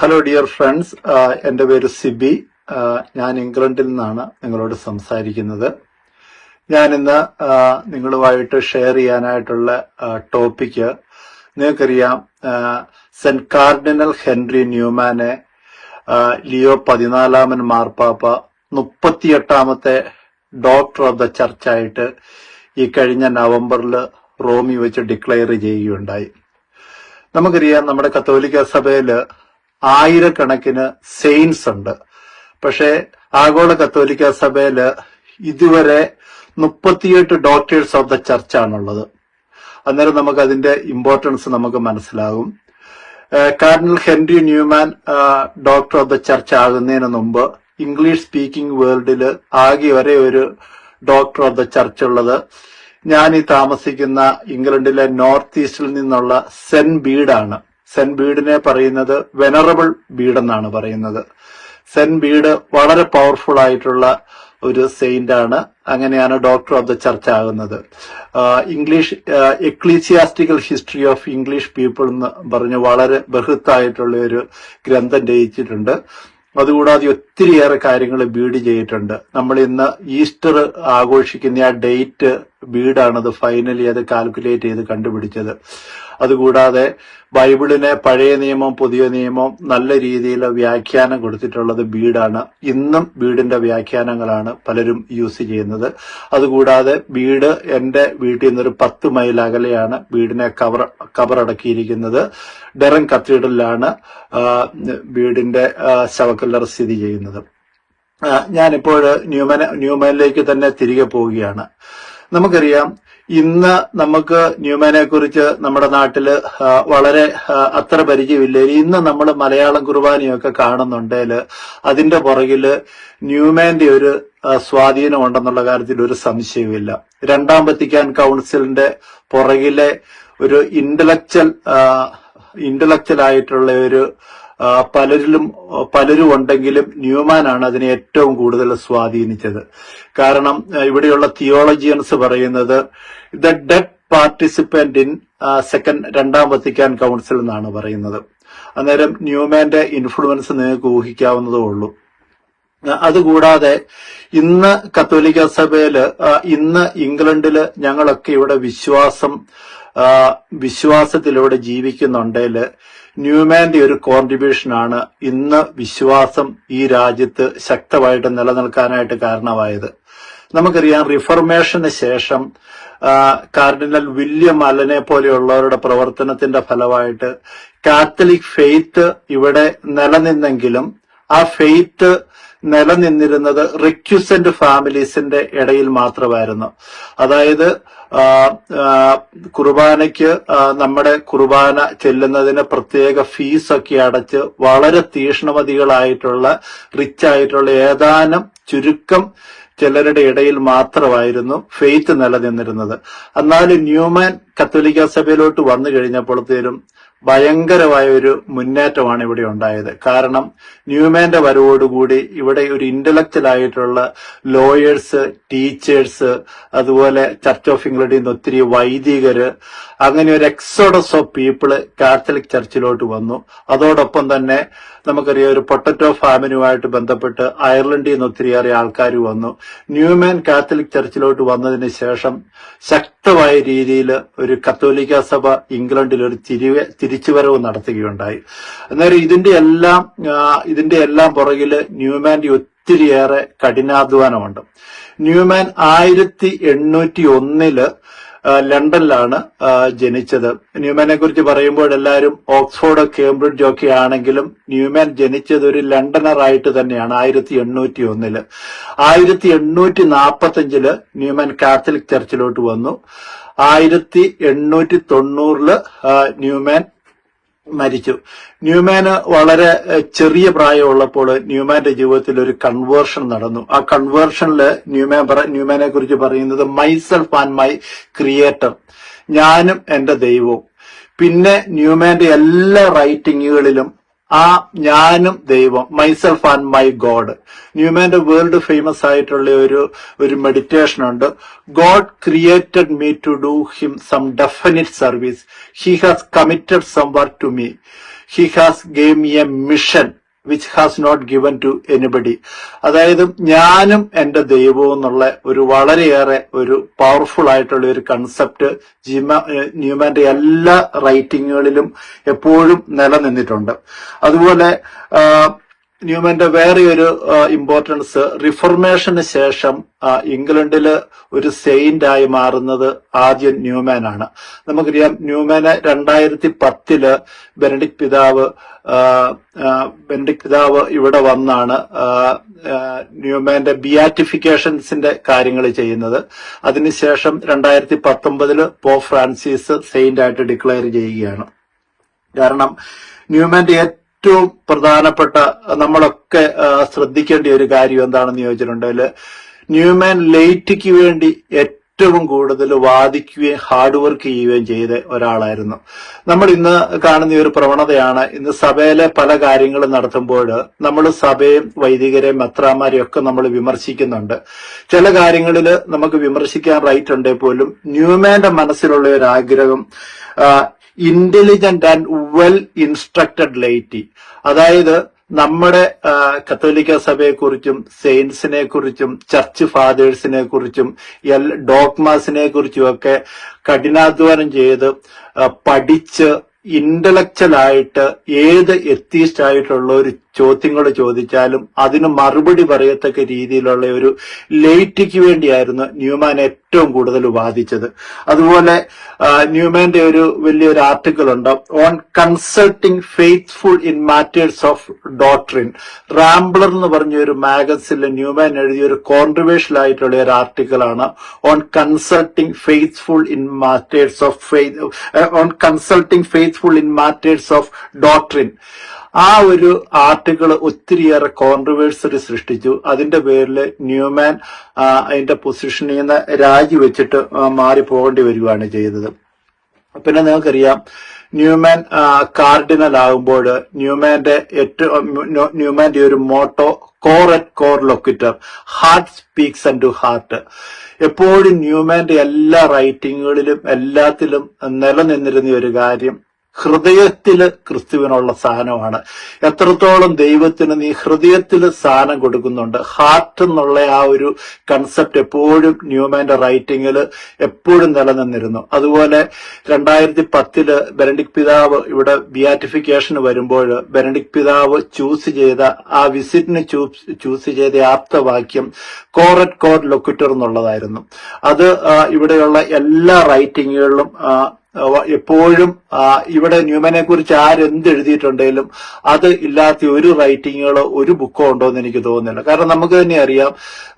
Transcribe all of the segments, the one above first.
Hello dear friends, എൻ്റെ പേര് സിബി. ഞാൻ ഇംഗ്ലണ്ടിൽ നിന്നാണ് നിങ്ങളോട് സംസാരിക്കുന്നത്. ഞാനിന്ന് നിങ്ങളുമായിട്ട് ഷെയർ ചെയ്യാനായിട്ടുള്ള ടോപ്പിക്ക്, നിങ്ങൾക്കറിയാം, സെന്റ് കാർഡിനൽ ഹെൻറി ന്യൂമാനെ ലിയോ 14 മാർപ്പാപ്പ 38ാമത്തെ ഡോക്ടർ ഓഫ് ദ ചർച്ചായിട്ട് ഈ കഴിഞ്ഞ നവംബറിൽ റോമിൽ വെച്ച് ഡിക്ലെയർ ചെയ്യുകയുണ്ടായി. നമുക്കറിയാം, നമ്മുടെ കത്തോലിക്ക സഭയിൽ ആയിരക്കണക്കിന് സെയിൻസ് ഉണ്ട്. പക്ഷേ ആഗോള കത്തോലിക്ക സഭയില് ഇതുവരെ 38 ഡോക്ടേഴ്സ് ഓഫ് ദ ചർച്ചാണുള്ളത്. അന്നേരം നമുക്ക് അതിന്റെ ഇമ്പോർട്ടൻസ് നമുക്ക് മനസ്സിലാകും. Cardinal Henry Newman doctor of the church ആകുന്നതിന് മുമ്പ് ഇംഗ്ലീഷ് സ്പീക്കിംഗ് വേൾഡിൽ ആകെ ഒരേ ഒരു ഡോക്ടർ ഓഫ് ദ ചർച്ച് ഉള്ളത് ഞാൻ ഈ താമസിക്കുന്ന ഇംഗ്ലണ്ടിലെ നോർത്ത് ഈസ്റ്റിൽ നിന്നുള്ള സെന്റ് ബീഡാണ്. സെന്റ് ബീഡിനെ പറയുന്നത് വെനറബിൾ ബീഡ് എന്നാണ് പറയുന്നത്. സെന്റ് ബീഡ് വളരെ പവർഫുൾ ആയിട്ടുള്ള ഒരു സെയിന്റ് ആണ്. അങ്ങനെയാണ് ഡോക്ടർ ഓഫ് ദ ചർച്ച് ആകുന്നത്. English ecclesiastical history of English people എന്ന് പറഞ്ഞ് വളരെ ബൃഹത്തായിട്ടുള്ള ഒരു ഗ്രന്ഥം രചിച്ചിട്ടുണ്ട്. അതുകൂടാതെ ഒത്തിരിയേറെ കാര്യങ്ങൾ ബീഡ് ചെയ്തിട്ടുണ്ട്. നമ്മൾ ഇന്ന് ഈസ്റ്റർ ആഘോഷിക്കുന്ന ആ ഡേറ്റ് ബീഡാണത് ഫൈനലി അത് കാൽക്കുലേറ്റ് ചെയ്ത് കണ്ടുപിടിച്ചത്. അതുകൂടാതെ ബൈബിളിനെ പഴയ നിയമം പുതിയ നിയമം നല്ല രീതിയിൽ വ്യാഖ്യാനം കൊടുത്തിട്ടുള്ളത് ബീഡാണ്. ഇന്നും ബീഡിന്റെ വ്യാഖ്യാനങ്ങളാണ് പലരും യൂസ് ചെയ്യുന്നത്. അതുകൂടാതെ ബീഡ് എന്റെ വീട്ടിൽ നിന്നൊരു 10 മൈൽ അകലെയാണ് ബീഡിനെ കബറടക്കിയിരിക്കുന്നത്. ഡെറൻ കത്തീഡ്രലിലാണ് ബീഡിന്റെ ശവക്കല്ലറ സ്ഥിതി ചെയ്യുന്നത്. ഞാനിപ്പോൾ ന്യൂമാനിലേക്ക് തന്നെ തിരികെ പോവുകയാണ്. നമുക്കറിയാം, ഇന്ന് നമുക്ക് ന്യൂമാനെ കുറിച്ച് നമ്മുടെ നാട്ടില് വളരെ അത്ര പരിചയമില്ല. ഇന്ന് നമ്മൾ മലയാളം കുർബാനയൊക്കെ കാണുന്നുണ്ടെങ്കിൽ അതിന്റെ പുറകില് ന്യൂമാന്റെ ഒരു സ്വാധീനം ഉണ്ടെന്നുള്ള കാര്യത്തിൽ ഒരു സംശയവുമില്ല. 2ാം വത്തിക്കാൻ കൗൺസിലിന്റെ പുറകിലെ ഒരു ഇന്റലക്ച്വൽ ആയിട്ടുള്ള ഒരു പലരും ഉണ്ടെങ്കിലും ന്യൂമാനാണ് അതിനെ ഏറ്റവും കൂടുതൽ സ്വാധീനിച്ചത്. കാരണം ഇവിടെയുള്ള തിയോളജിയൻസ് പറയുന്നത് the dead participant in 2ാം Vatican council എന്നാണ് പറയുന്നത്. അന്നേരം ന്യൂമാന്റെ ഇൻഫ്ലുവൻസ് നിങ്ങൾക്ക് ഊഹിക്കാവുന്നതേ ഉള്ളൂ. അതുകൂടാതെ ഇന്ന് കത്തോലിക്ക സഭയില്, ഇന്ന് ഇംഗ്ലണ്ടില് ഞങ്ങളൊക്കെ ഇവിടെ വിശ്വാസത്തിലൂടെ ജീവിക്കുന്നുണ്ടെങ്കിൽ ന്യൂമാന്റെ ഒരു കോൺട്രിബ്യൂഷനാണ് ഇന്ന് വിശ്വാസം ഈ രാജ്യത്ത് ശക്തമായിട്ട് നിലനിൽക്കാനായിട്ട് കാരണമായത്. നമുക്കറിയാം, റിഫർമേഷന് ശേഷം കാർഡിനൽ വില്യം അലനെ പോലെയുള്ളവരുടെ പ്രവർത്തനത്തിന്റെ ഫലമായിട്ട് കാത്തലിക് ഫെയ്ത്ത് ഇവിടെ നിലനിന്നെങ്കിലും ആ ഫെയ്ത്ത് നിലനിന്നിരുന്നത് റിക്യുസന്റ് ഫാമിലീസിന്റെ ഇടയിൽ മാത്രമായിരുന്നു. അതായത് കുർബാനയ്ക്ക് നമ്മുടെ കുർബാന ചെല്ലുന്നതിന് പ്രത്യേക ഫീസൊക്കെ അടച്ച് വളരെ തീക്ഷ്ണമതികളായിട്ടുള്ള റിച്ച് ആയിട്ടുള്ള ഏതാനും ചുരുക്കം ചിലരുടെ ഇടയിൽ മാത്രമായിരുന്നു ഫെയ്ത്ത് നിലനിന്നിരുന്നത്. എന്നാലും ന്യൂമാൻ കത്തോലിക്ക സഭയിലോട്ട് വന്നു കഴിഞ്ഞപ്പോഴത്തേനും ഭയങ്കരമായ ഒരു മുന്നേറ്റമാണ് ഇവിടെ ഉണ്ടായത്. കാരണം ന്യൂമാന്റെ വരവോടുകൂടി ഇവിടെ ഒരു ഇന്റലക്ച്വൽ ആയിട്ടുള്ള ലോയേഴ്സ്, ടീച്ചേഴ്സ്, അതുപോലെ ചർച്ച് ഓഫ് ഇംഗ്ലണ്ടിൽ നിന്ന് ഒത്തിരി വൈദികര്, അങ്ങനെ ഒരു എക്സോഡസ് ഓഫ് പീപ്പിള് കാത്തലിക് ചർച്ചിലോട്ട് വന്നു. അതോടൊപ്പം തന്നെ നമുക്കറിയാം, ഒരു പൊട്ടറ്റോ ഫാമിനുമായിട്ട് ബന്ധപ്പെട്ട് അയർലൻഡിൽ നിന്ന് ഒത്തിരിയേറെ ആൾക്കാർ വന്നു. ന്യൂമാൻ കാത്തലിക് ചർച്ചിലോട്ട് വന്നതിന് ശേഷം ശക്തമായ രീതിയിൽ ഒരു കത്തോലിക്ക സഭ ഇംഗ്ലണ്ടിൽ ഒരു തിരിച്ചുവരവ് നടത്തുകയുണ്ടായി. അന്നേരം ഇതിന്റെ എല്ലാം പുറകില് ന്യൂമാന്റെ ഒത്തിരിയേറെ കഠിനാധ്വാനമുണ്ട്. ന്യൂമാൻ 1801 ലണ്ടനിലാണ് ജനിച്ചത്. ന്യൂമാനെ കുറിച്ച് പറയുമ്പോൾ എല്ലാവരും ഓക്സ്ഫോർഡ്, കേംബ്രിഡ്ജ് ഒക്കെ ആണെങ്കിലും ന്യൂമാൻ ജനിച്ചത് ഒരു ലണ്ടനറായിട്ട് തന്നെയാണ് 1801. 1845 ന്യൂമാൻ കാത്തലിക് ചർച്ചിലോട്ട് വന്നു. 1890 ന്യൂമാൻ മരിച്ചു. ന്യൂമാന് വളരെ ചെറിയ പ്രായമുള്ളപ്പോൾ ന്യൂമാന്റെ ജീവിതത്തിൽ ഒരു കൺവേർഷൻ നടന്നു. ആ കൺവേർഷനില് ന്യൂമാനെ കുറിച്ച് പറയുന്നത് മൈസെൽഫ് ആൻഡ് മൈ ക്രിയേറ്റർ, ഞാനും എന്റെ ദൈവവും. പിന്നെ ന്യൂമാന്റെ എല്ലാ റൈറ്റിങ്ങുകളിലും ആ ഞാനും ദൈവം, മൈസെൽഫ് ആൻഡ് മൈ ഗോഡ്. ന്യൂമാന്റെ വേൾഡ് ഫേമസ് ആയിട്ടുള്ള ഒരു മെഡിറ്റേഷൻ ഉണ്ട്. God created me to do him some definite service, he has committed some work to me, he has gave me a mission which has not given to anybody. അതായത് ഞാനും എന്റെ ദൈവവും എന്നുള്ള ഒരു വളരെയേറെ ഒരു പവർഫുൾ ആയിട്ടുള്ള ഒരു കൺസെപ്റ്റ് ന്യൂമാന്റെ എല്ലാ റൈറ്റിങ്ങുകളിലും എപ്പോഴും നിലനിന്നിട്ടുണ്ട്. അതുപോലെ ന്യൂമാന്റെ വേറെ ഒരു ഇമ്പോർട്ടൻസ്, റിഫോർമേഷന് ശേഷം ഇംഗ്ലണ്ടില് ഒരു സെയിന്റ് ആയി മാറുന്നത് ആദ്യം ന്യൂമാൻ ആണ്. നമുക്കറിയാം ന്യൂമാന് 2010 ബെനഡിക്ട് പിതാവ് ഇവിടെ വന്നാണ് ന്യൂമാന്റെ ബിയാറ്റിഫിക്കേഷൻസിന്റെ കാര്യങ്ങൾ ചെയ്യുന്നത്. അതിനുശേഷം 2019 പോപ്പ് ഫ്രാൻസിസ് സെയിന്റ് ആയിട്ട് ഡിക്ലെയർ ചെയ്യുകയാണ്. കാരണം ന്യൂമാന്റെ ഏറ്റവും പ്രധാനപ്പെട്ട നമ്മളൊക്കെ ശ്രദ്ധിക്കേണ്ട ഒരു കാര്യം എന്താണെന്ന് ചോദിച്ചിട്ടുണ്ടെങ്കിൽ, ന്യൂമാൻ ലൈറ്റിക്ക് വേണ്ടി ഏറ്റവും കൂടുതൽ വാദിക്കുകയും ഹാർഡ് വർക്ക് ചെയ്യുകയും ചെയ്ത ഒരാളായിരുന്നു. നമ്മൾ ഇന്ന് കാണുന്ന ഒരു പ്രവണതയാണ്, ഇന്ന് സഭയിലെ പല കാര്യങ്ങളും നടത്തുമ്പോൾ നമ്മൾ സഭയും വൈദികരെയും മെത്രാന്മാരെയും ഒക്കെ നമ്മൾ വിമർശിക്കുന്നുണ്ട്. ചില കാര്യങ്ങളിൽ നമുക്ക് വിമർശിക്കാൻ റൈറ്റ് ഉണ്ടെങ്കിൽ പോലും ന്യൂമാന്റെ മനസ്സിലുള്ള ഒരു ആഗ്രഹം intelligent and well instructed laity, അതായത് നമ്മുടെ കത്തോലിക്ക സഭയെക്കുറിച്ചും സെയിൻസിനെ കുറിച്ചും ചർച്ച് ഫാദേഴ്സിനെ കുറിച്ചും ഡോഗ്മാസിനെ കുറിച്ചും ഒക്കെ കഠിനാധ്വാനം ചെയ്ത് പഠിച്ച് ഇന്റലക്ച്വൽ ആയിട്ട് ഏത് എത്തീസ്റ്റ് ആയിട്ടുള്ള ഒരു ചോദ്യങ്ങൾ ചോദിച്ചാലും അതിന് മറുപടി പറയത്തക്ക രീതിയിലുള്ള ഒരു ലൈറ്റിക്ക് വേണ്ടിയായിരുന്നു ന്യൂമാൻ ഏറ്റവും കൂടുതൽ വാദിച്ചത്. അതുപോലെ ന്യൂമാന്റെ ഒരു വലിയൊരു ആർട്ടിക്കിൾ ഉണ്ട്, on consulting faithful in matters of doctrine. Rambler എന്ന് പറഞ്ഞ ഒരു മാഗസിനിൽ ന്യൂമാൻ എഴുതിയ ഒരു കോൺട്രവേഴ്ഷ്യൽ ആയിട്ടുള്ള ഒരു ആർട്ടിക്കിൾ ആണ് on consulting faithful in matters of faithful in matters of doctrine. ആ ഒരു ആർട്ടിക്കിൾ ഒത്തിരിയേറെ കോൺട്രവേഴ്സറി സൃഷ്ടിച്ചു. അതിന്റെ പേരിൽ ന്യൂമാൻ അതിന്റെ പൊസിഷനിൽ നിന്ന് രാജിവെച്ചിട്ട് മാറിപ്പോകേണ്ടി വരികയാണ് ചെയ്തത്. പിന്നെ നിങ്ങൾക്കറിയാം, ന്യൂമാൻ കാർഡിനൽ ആകുമ്പോൾ ന്യൂമാന്റെ ഒരു മോട്ടോ കോർ അറ്റ് കോർ ലൊക്കിറ്റർ, heart speaks and to heart. എപ്പോഴും ന്യൂമാന്റെ എല്ലാ റൈറ്റിങ്ങുകളിലും എല്ലാത്തിലും നിലനിന്നിരുന്ന ഒരു കാര്യം, ഹൃദയത്തില് ക്രിസ്തുവിനുള്ള സ്ഥാനമാണ്. എത്രത്തോളം ദൈവത്തിന് നീ ഹൃദയത്തിൽ സ്ഥാനം കൊടുക്കുന്നുണ്ട്, ഹാർട്ട് എന്നുള്ള ആ ഒരു കൺസെപ്റ്റ് എപ്പോഴും ന്യൂമാന്റെ റൈറ്റിങ്ങിൽ എപ്പോഴും നിലനിന്നിരുന്നു. അതുപോലെ 2010 ബെനഡിക്ട് പിതാവ് ഇവിടെ ബിയാറ്റിഫിക്കേഷന് വരുമ്പോൾ ബെനഡിക്ട് പിതാവ് ചൂസ് ചെയ്ത ആ വിസിറ്റിന് ചൂസ് ചെയ്ത ആപ്തവാക്യം കോർ അറ്റ് കോർ ലൊക്കുറ്റർ എന്നുള്ളതായിരുന്നു. അത് ഇവിടെയുള്ള എല്ലാ റൈറ്റിങ്ങുകളിലും എപ്പോഴും ഇവിടെ ന്യൂമാനെ കുറിച്ച് ആരെന്ത് എഴുതിയിട്ടുണ്ടെങ്കിലും അത് ഇല്ലാത്ത ഒരു റൈറ്റിങ്ങുകളോ ഒരു ബുക്കോ ഉണ്ടോ എന്ന് എനിക്ക് തോന്നുന്നില്ല. കാരണം നമുക്ക് തന്നെ അറിയാം,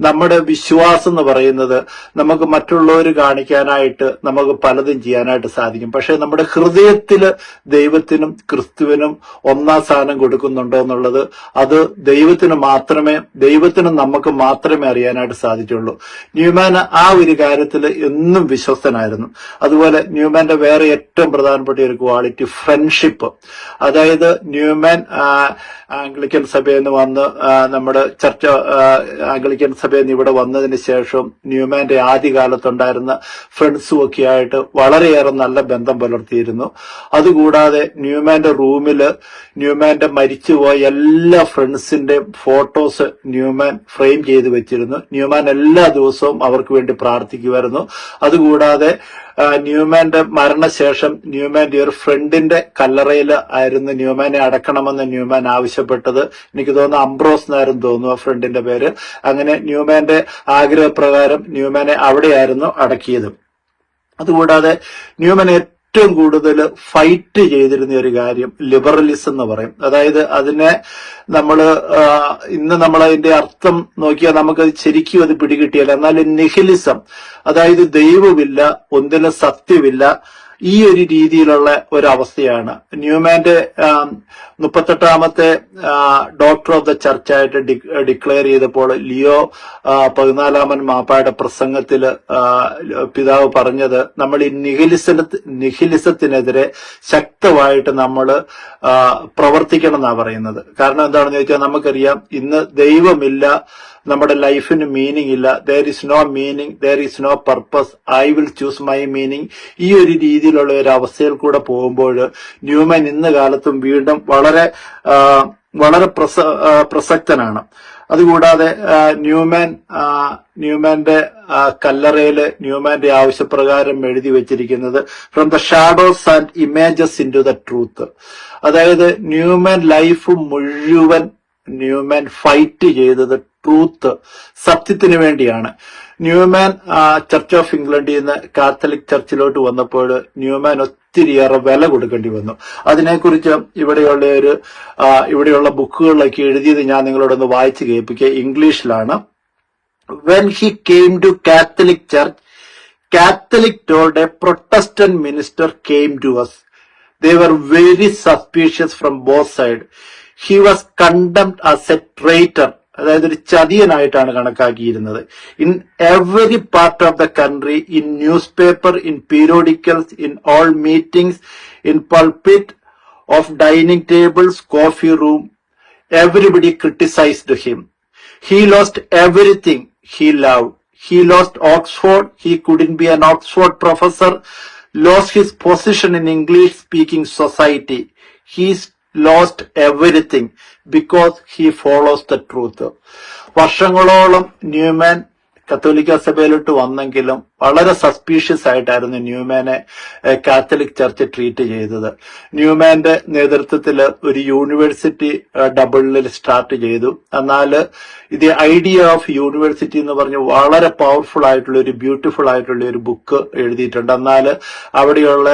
നമ്മുടെ വിശ്വാസം എന്ന് പറയുന്നത് നമുക്ക് മറ്റുള്ളവർ കാണിക്കാനായിട്ട് നമുക്ക് പലതും ചെയ്യാനായിട്ട് സാധിക്കും. പക്ഷെ നമ്മുടെ ഹൃദയത്തില് ദൈവത്തിനും ക്രിസ്തുവിനും ഒന്നാം സ്ഥാനം കൊടുക്കുന്നുണ്ടോ എന്നുള്ളത് അത് ദൈവത്തിനും നമുക്ക് മാത്രമേ അറിയാനായിട്ട് സാധിച്ചുള്ളൂ. ന്യൂമാൻ ആ ഒരു കാര്യത്തിൽ എന്നും വിശ്വസ്തനായിരുന്നു. അതുപോലെ ന്യൂമാന്റെ വേറെ ഏറ്റവും പ്രധാനപ്പെട്ട ഒരു ക്വാളിറ്റി ഫ്രണ്ട്ഷിപ്പ്. അതായത് ന്യൂമാൻ ആംഗ്ലിക്കൻ സഭയിൽ നിന്ന് വന്ന് നമ്മുടെ ആംഗ്ലിക്കൻ സഭയിൽ നിന്ന് ഇവിടെ വന്നതിന് ശേഷം ന്യൂമാന്റെ ആദ്യകാലത്തുണ്ടായിരുന്ന ഫ്രണ്ട്സും ഒക്കെ ആയിട്ട് വളരെയേറെ നല്ല ബന്ധം പുലർത്തിയിരുന്നു. അതുകൂടാതെ ന്യൂമാന്റെ റൂമില് ന്യൂമാന്റെ മരിച്ചുപോയ എല്ലാ ഫ്രണ്ട്സിന്റെയും ഫോട്ടോസ് ന്യൂമാൻ ഫ്രെയിം ചെയ്ത് വെച്ചിരുന്നു. ന്യൂമാൻ എല്ലാ ദിവസവും അവർക്ക് വേണ്ടി പ്രാർത്ഥിക്കുമായിരുന്നു. അതുകൂടാതെ ന്യൂമാന്റെ മരണശേഷം ന്യൂമാന്റെ ഒരു ഫ്രണ്ടിന്റെ കല്ലറയിൽ ആയിരുന്നു ന്യൂമാനെ അടക്കണമെന്ന് ന്യൂമാൻ ആവശ്യപ്പെട്ടത്. എനിക്ക് തോന്നുന്നു അംബ്രോസ് എന്നായിരുന്നു തോന്നുന്നു ആ ഫ്രണ്ടിന്റെ പേര്. അങ്ങനെ ന്യൂമാന്റെ ആഗ്രഹപ്രകാരം ന്യൂമാനെ അവിടെയായിരുന്നു അടക്കിയത്. അതുകൂടാതെ ന്യൂമാൻ ഏറ്റവും കൂടുതൽ ഫൈറ്റ് ചെയ്തിരുന്ന ഒരു കാര്യം ലിബറലിസം എന്ന് പറയും. അതായത് അതിനെ ഇന്ന് നമ്മൾ അതിന്റെ അർത്ഥം നോക്കിയാൽ നമുക്കത് ശരിക്കും അത് പിടികിട്ടിയല്ല. എന്നാൽ നിഹിലിസം, അതായത് ദൈവമില്ല, ഒന്നിലും സത്യമില്ല, ഈ ഒരു രീതിയിലുള്ള ഒരവസ്ഥയാണ്. ന്യൂമാന്റെ 38ാമത്തെ ഡോക്ടർ ഓഫ് ദ ചർച്ചായിട്ട് ഡിക്ലെയർ ചെയ്തപ്പോൾ ലിയോ 14 മാപ്പായുടെ പ്രസംഗത്തില് പിതാവ് പറഞ്ഞത്, നമ്മൾ ഈ നിഹിലിസത്തിനെതിരെ ശക്തമായിട്ട് നമ്മൾ പ്രവർത്തിക്കണം എന്നാ പറയുന്നത്. കാരണം എന്താണെന്ന് ചോദിച്ചാൽ നമുക്കറിയാം, ഇന്ന് ദൈവമില്ല, നമ്മുടെ ലൈഫിന് മീനിങ് ഇല്ല, there is no meaning, there is no purpose, I will choose my meaning, ഈ ഒരു രീതിയിലുള്ള ഒരു അവസ്ഥയിൽ കൂടെ പോകുമ്പോൾ ന്യൂമാൻ ഇന്ന് കാലത്തും വീണ്ടും വളരെ പ്രസക്തനാണ്. അതുകൂടാതെ ന്യൂമാന്റെ കല്ലറയില് ന്യൂമാന്റെ ആവശ്യപ്രകാരം എഴുതി വെച്ചിരിക്കുന്നത് from the shadows and images into the truth. അതായത് ന്യൂമാൻ ലൈഫ് മുഴുവൻ ന്യൂമാൻ ഫൈറ്റ് ചെയ്തത് ട്രൂത്ത്, സത്യത്തിന് വേണ്ടിയാണ്. ന്യൂമാൻ ചർച്ച് ഓഫ് ഇംഗ്ലണ്ടിൽ നിന്ന് കാത്തലിക് ചർച്ചിലോട്ട് വന്നപ്പോൾ ന്യൂമാൻ ഒത്തിരിയേറെ വില കൊടുക്കേണ്ടി വന്നു. അതിനെക്കുറിച്ച് ഇവിടെയുള്ള ബുക്കുകളിലൊക്കെ എഴുതിയത് ഞാൻ നിങ്ങളോടൊന്ന് വായിച്ചു കേൾപ്പിക്കുക. ഇംഗ്ലീഷിലാണ്. When he came to Catholic Church, Catholic told a Protestant minister came to us. They were very suspicious from both sides. He was condemned as a traitor. അതായത് ഒരു ചതിയനായിട്ടാണ് കണക്കാക്കിയിരുന്നത്. In every part of the country, in newspaper, in periodicals, in all meetings, in pulpit, of dining tables, coffee room, everybody criticised him. He lost everything he loved. He lost Oxford. He couldn't be an Oxford professor. Lost his position in English-speaking society. He's lost everything because he follows the truth. വർഷങ്ങളോളം Newman കത്തോലിക്ക സഭയിലോട്ട് വന്നെങ്കിലും വളരെ suspicious ആയിട്ടായിരുന്നു ന്യൂമാനെ Catholic church treat ചെയ്തത്. ന്യൂമാന്റെ നേതൃത്വത്തിൽ ഒരു university ഡബിളിൽ start ചെയ്തു. എന്നാൽ ഇത് ഐഡിയ ഓഫ് യൂണിവേഴ്സിറ്റി എന്ന് പറഞ്ഞ് വളരെ പവർഫുൾ ആയിട്ടുള്ള ഒരു ബ്യൂട്ടിഫുൾ ആയിട്ടുള്ള ഒരു ബുക്ക് എഴുതിയിട്ടുണ്ട്. എന്നാൽ അവിടെയുള്ള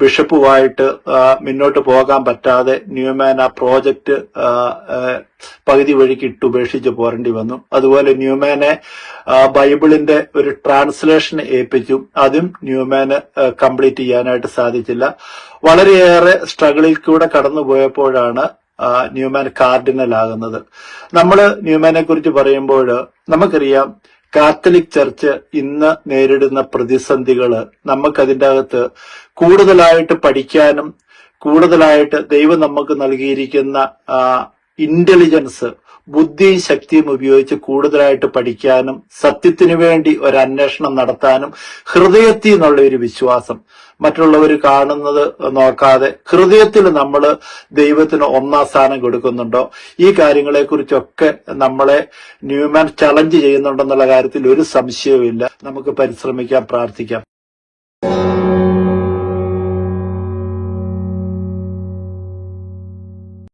ബിഷപ്പുമായിട്ട് മുന്നോട്ട് പോകാൻ പറ്റാതെ ന്യൂമാൻ ആ പ്രോജക്റ്റ് പകുതി വഴിക്ക് ഇട്ടുപേക്ഷിച്ച് പോരേണ്ടി വന്നു. അതുപോലെ ന്യൂമാനെ ബൈബിളിന്റെ ഒരു ട്രാൻസ്ലേഷൻ ഏൽപ്പിച്ചു. അതും ന്യൂമാന് കംപ്ലീറ്റ് ചെയ്യാനായിട്ട് സാധിച്ചില്ല. വളരെയേറെ സ്ട്രഗിളിൽ കൂടെ കടന്നുപോയപ്പോഴാണ് ന്യൂമാൻ കാർഡിനൽ ആകുന്നത്. നമ്മൾ ന്യൂമാനെ കുറിച്ച് പറയുമ്പോൾ നമുക്കറിയാം കാത്തലിക് ചർച്ച് ഇന്ന് നേരിടുന്ന പ്രതിസന്ധികള് നമുക്കതിൻ്റെ അകത്ത് കൂടുതലായിട്ട് പഠിക്കാനും കൂടുതലായിട്ട് ദൈവം നമുക്ക് നൽകിയിരിക്കുന്ന ഇന്റലിജൻസ്, ബുദ്ധിയും ശക്തിയും ഉപയോഗിച്ച് കൂടുതലായിട്ട് പഠിക്കാനും സത്യത്തിനു വേണ്ടി ഒരു അന്വേഷണം നടത്താനും ഹൃദയത്തിൽ നിന്നുള്ള ഒരു വിശ്വാസം, മറ്റുള്ളവർ കാണുന്നത് നോക്കാതെ ഹൃദയത്തിൽ നമ്മൾ ദൈവത്തിന് ഒന്നാം സ്ഥാനം കൊടുക്കുന്നുണ്ടോ, ഈ കാര്യങ്ങളെക്കുറിച്ചൊക്കെ നമ്മളെ ന്യൂമാൻ ചലഞ്ച് ചെയ്യുന്നുണ്ടെന്നുള്ള കാര്യത്തിൽ ഒരു സംശയവുമില്ല. നമുക്ക് പരിശ്രമിക്കാം, പ്രാർത്ഥിക്കാം.